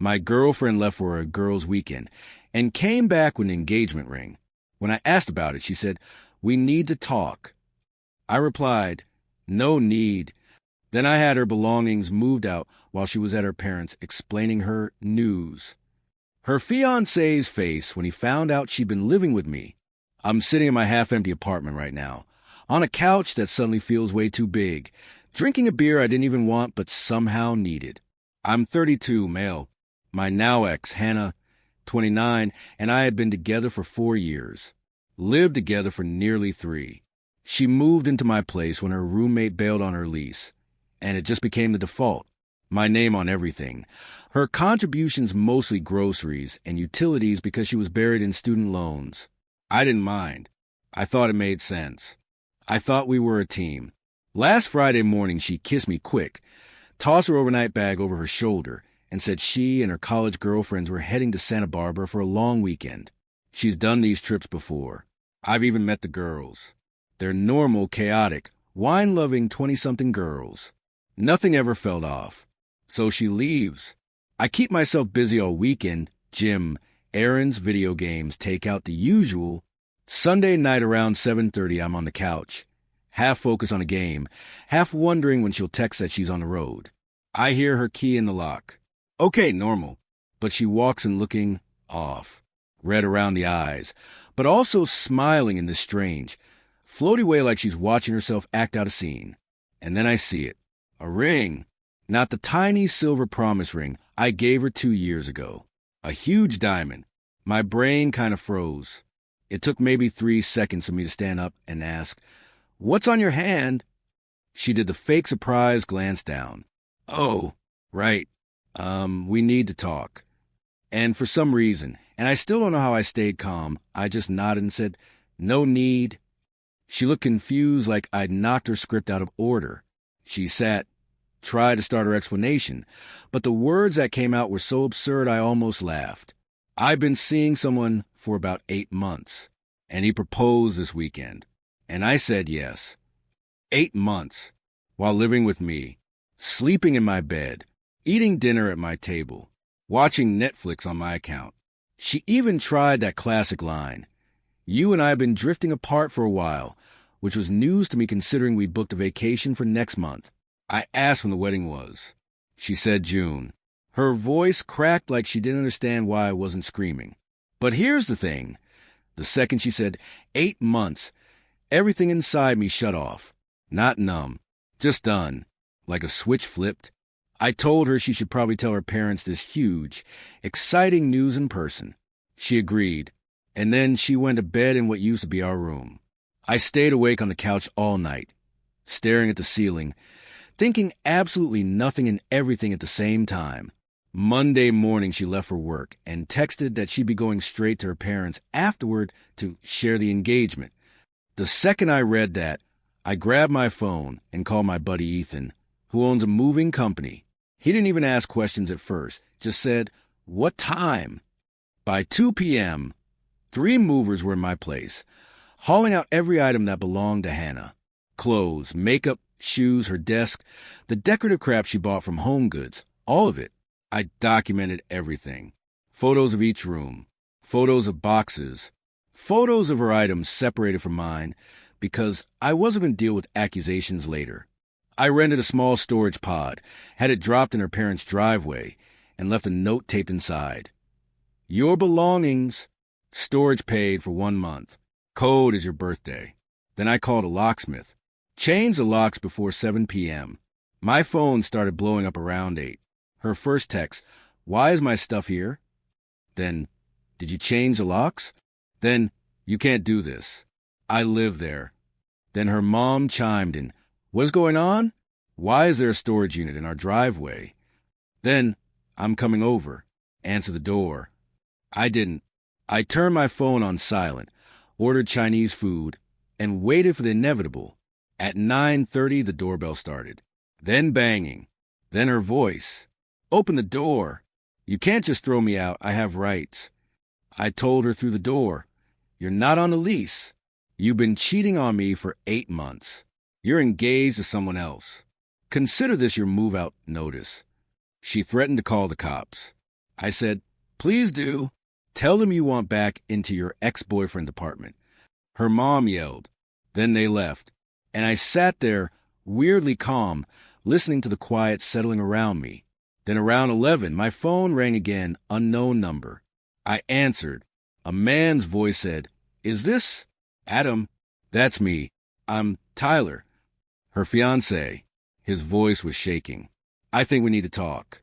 My girlfriend left for a girls' weekend and came back with an engagement ring. When I asked about it, she said, "We need to talk." I replied, "No need." Then I had her belongings moved out while she was at her parents' explaining her news. Her fiancé's face when he found out she'd been living with me. I'm sitting in my half-empty apartment right now, on a couch that suddenly feels way too big, drinking a beer I didn't even want but somehow needed. I'm 32, male. My now ex, Hannah, 29, and I had been together for 4 years. Lived together for nearly 3. She moved into my place when her roommate bailed on her lease, and it just became the default. My name on everything. Her contributions mostly groceries and utilities because she was buried in student loans. I didn't mind. I thought it made sense. I thought we were a team. Last Friday morning, she kissed me quick, tossed her overnight bag over her shoulder, and said she and her college girlfriends were heading to Santa Barbara for a long weekend. She's done these trips before. I've even met the girls. They're normal, chaotic, wine-loving 20-something girls. Nothing ever felt off. So she leaves. I keep myself busy all weekend, gym, errands, video games, takeout, the usual. Sunday night around 7:30, I'm on the couch, half focused on a game, half wondering when she'll text that she's on the road. I hear her key in the lock. Okay, normal. But she walks in looking off, red around the eyes, but also smiling in this strange, floaty way like she's watching herself act out a scene. And then I see it. A ring. Not the tiny silver promise ring I gave her 2 years ago. A huge diamond. My brain kind of froze. It took maybe 3 seconds for me to stand up and ask, "What's on your hand?" She did the fake surprise glance down. "Oh, right. We need to talk." And for some reason, and I still don't know how I stayed calm, I just nodded and said, "No need." She looked confused like I'd knocked her script out of order. She sat, tried to start her explanation, but the words that came out were so absurd I almost laughed. I've been seeing someone for about 8 months, and he proposed this weekend, and I said yes. 8 months, while living with me, sleeping in my bed, eating dinner at my table, watching Netflix on my account. She even tried that classic line, "You and I have been drifting apart for a while," which was news to me considering we booked a vacation for next month. I asked when the wedding was. She said June. Her voice cracked like she didn't understand why I wasn't screaming. But here's the thing. The second she said 8 months, everything inside me shut off. Not numb, just done, like a switch flipped. I told her she should probably tell her parents this huge, exciting news in person. She agreed, and then she went to bed in what used to be our room. I stayed awake on the couch all night, staring at the ceiling, thinking absolutely nothing and everything at the same time. Monday morning she left for work and texted that she'd be going straight to her parents afterward to share the engagement. The second I read that, I grabbed my phone and called my buddy Ethan, who owns a moving company. He didn't even ask questions at first, just said, "What time?" By 2 p.m., 3 movers were in my place, hauling out every item that belonged to Hannah. Clothes, makeup, shoes, her desk, the decorative crap she bought from Home Goods, all of it. I documented everything. Photos of each room, photos of boxes, photos of her items separated from mine because I wasn't going to deal with accusations later. I rented a small storage pod, had it dropped in her parents' driveway, and left a note taped inside. "Your belongings. Storage paid for 1 month. Code is your birthday." Then I called a locksmith. Changed the locks before 7 p.m. My phone started blowing up around 8. Her first text, "Why is my stuff here?" Then, "Did you change the locks?" Then, "You can't do this. I live there." Then her mom chimed in, "What's going on? Why is there a storage unit in our driveway?" Then, "I'm coming over. Answer the door." I didn't. I turned my phone on silent, ordered Chinese food, and waited for the inevitable. At 9:30, the doorbell started. Then banging. Then her voice. "Open the door. You can't just throw me out. I have rights." I told her through the door, "You're not on the lease. You've been cheating on me for 8 months. You're engaged to someone else. Consider this your move-out notice." She threatened to call the cops. I said, please do. Tell them you want back into your ex-boyfriend's apartment. Her mom yelled. Then they left. And I sat there, weirdly calm, listening to the quiet settling around me. Then around 11, my phone rang again, unknown number. I answered. A man's voice said, is this Adam? That's me. I'm Tyler, her fiancé. His voice was shaking. I think we need to talk.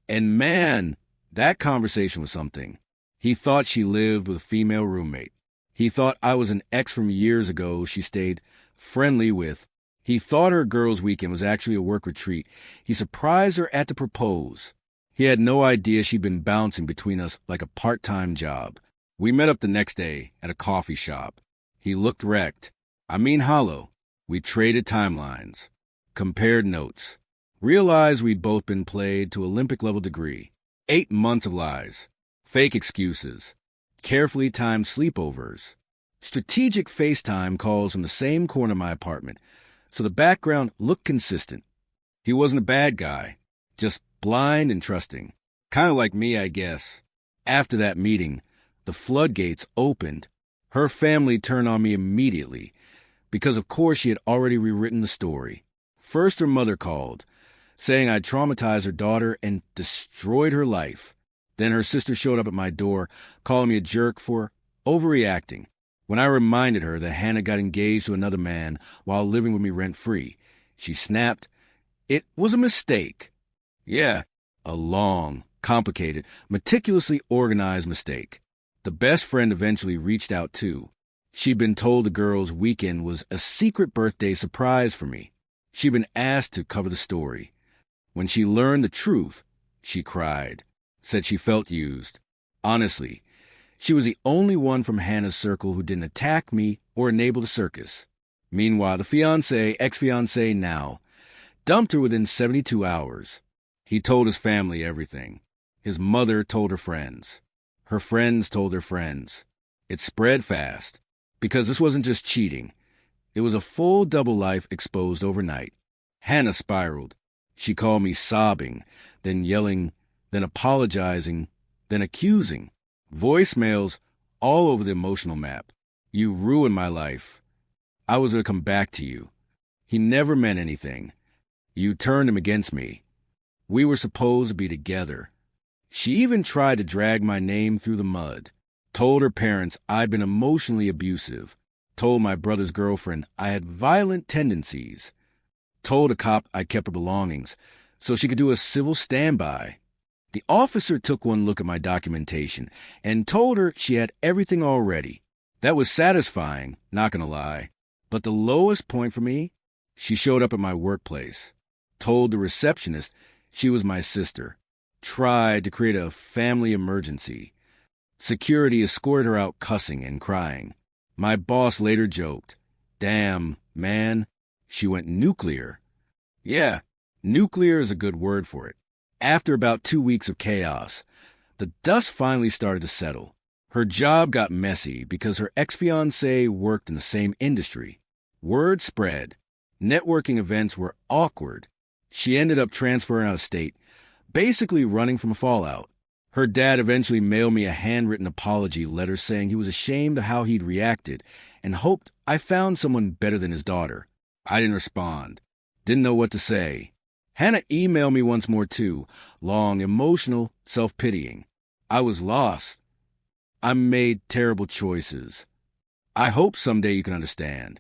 And man, that conversation was something. He thought she lived with a female roommate. He thought I was an ex from years ago she stayed friendly with. He thought her girls' weekend was actually a work retreat. He surprised her at the propose. He had no idea she'd been bouncing between us like a part-time job. We met up the next day at a coffee shop. He looked wrecked. I mean hollow. We traded timelines, compared notes, realized we'd both been played to Olympic-level degree. 8 months of lies, fake excuses, carefully timed sleepovers, strategic FaceTime calls from the same corner of my apartment, so the background looked consistent. He wasn't a bad guy, just blind and trusting. Kind of like me, I guess. After that meeting, the floodgates opened. Her family turned on me immediately, because of course she had already rewritten the story. First her mother called, saying I'd traumatized her daughter and destroyed her life. Then her sister showed up at my door, calling me a jerk for overreacting. When I reminded her that Hannah got engaged to another man while living with me rent-free, she snapped, it was a mistake. Yeah, a long, complicated, meticulously organized mistake. The best friend eventually reached out too. She'd been told the girls' weekend was a secret birthday surprise for me. She'd been asked to cover the story. When she learned the truth, she cried, said she felt used. Honestly, she was the only one from Hannah's circle who didn't attack me or enable the circus. Meanwhile, the fiancé, ex-fiancé now, dumped her within 72 hours. He told his family everything. His mother told her friends. Her friends told their friends. It spread fast, because this wasn't just cheating. It was a full double life exposed overnight. Hannah spiraled. She called me sobbing, then yelling, then apologizing, then accusing. Voicemails all over the emotional map. You ruined my life. I was going to come back to you. He never meant anything. You turned him against me. We were supposed to be together. She even tried to drag my name through the mud. Told her parents I'd been emotionally abusive. Told my brother's girlfriend I had violent tendencies. Told a cop I kept her belongings so she could do a civil standby. The officer took one look at my documentation and told her she had everything already. That was satisfying, not gonna lie. But the lowest point for me, she showed up at my workplace. Told the receptionist she was my sister. Tried to create a family emergency. Security escorted her out cussing and crying. My boss later joked, damn, man, she went nuclear. Yeah, nuclear is a good word for it. After about 2 weeks of chaos, the dust finally started to settle. Her job got messy because her ex-fiancé worked in the same industry. Word spread. Networking events were awkward. She ended up transferring out of state, basically running from a fallout. Her dad eventually mailed me a handwritten apology letter saying he was ashamed of how he'd reacted and hoped I found someone better than his daughter. I didn't respond. Didn't know what to say. Hannah emailed me once more too, long, emotional, self-pitying. I was lost. I made terrible choices. I hope someday you can understand.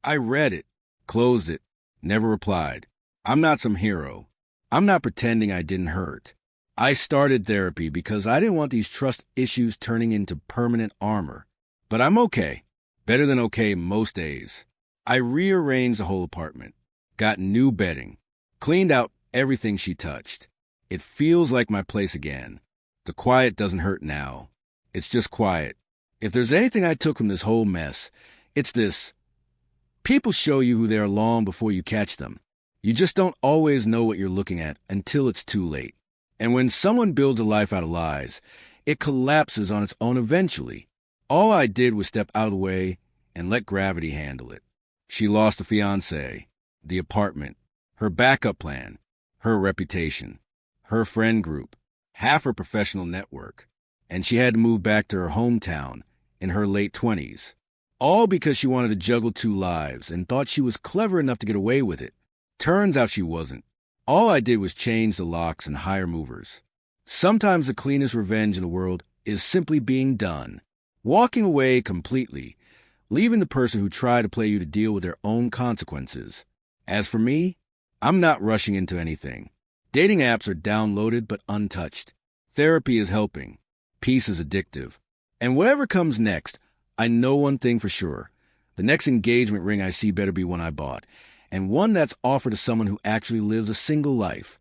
I read it, closed it, never replied. I'm not some hero. I'm not pretending I didn't hurt. I started therapy because I didn't want these trust issues turning into permanent armor. But I'm okay. Better than okay most days. I rearranged the whole apartment. Got new bedding. Cleaned out everything she touched. It feels like my place again. The quiet doesn't hurt now. It's just quiet. If there's anything I took from this whole mess, it's this. People show you who they are long before you catch them. You just don't always know what you're looking at until it's too late. And when someone builds a life out of lies, it collapses on its own eventually. All I did was step out of the way and let gravity handle it. She lost a fiancé, the apartment, her backup plan, her reputation, her friend group. half her professional network, and she had to move back to her hometown in her late 20s, all because she wanted to juggle two lives and thought she was clever enough to get away with it. Turns out she wasn't. All I did was change the locks and hire movers. Sometimes the cleanest revenge in the world is simply being done. Walking away completely, leaving the person who tried to play you to deal with their own consequences. As for me, I'm not rushing into anything. Dating apps are downloaded but untouched. Therapy is helping. Peace is addictive. And whatever comes next, I know one thing for sure. The next engagement ring I see better be one I bought, and one that's offered to someone who actually lives a single life.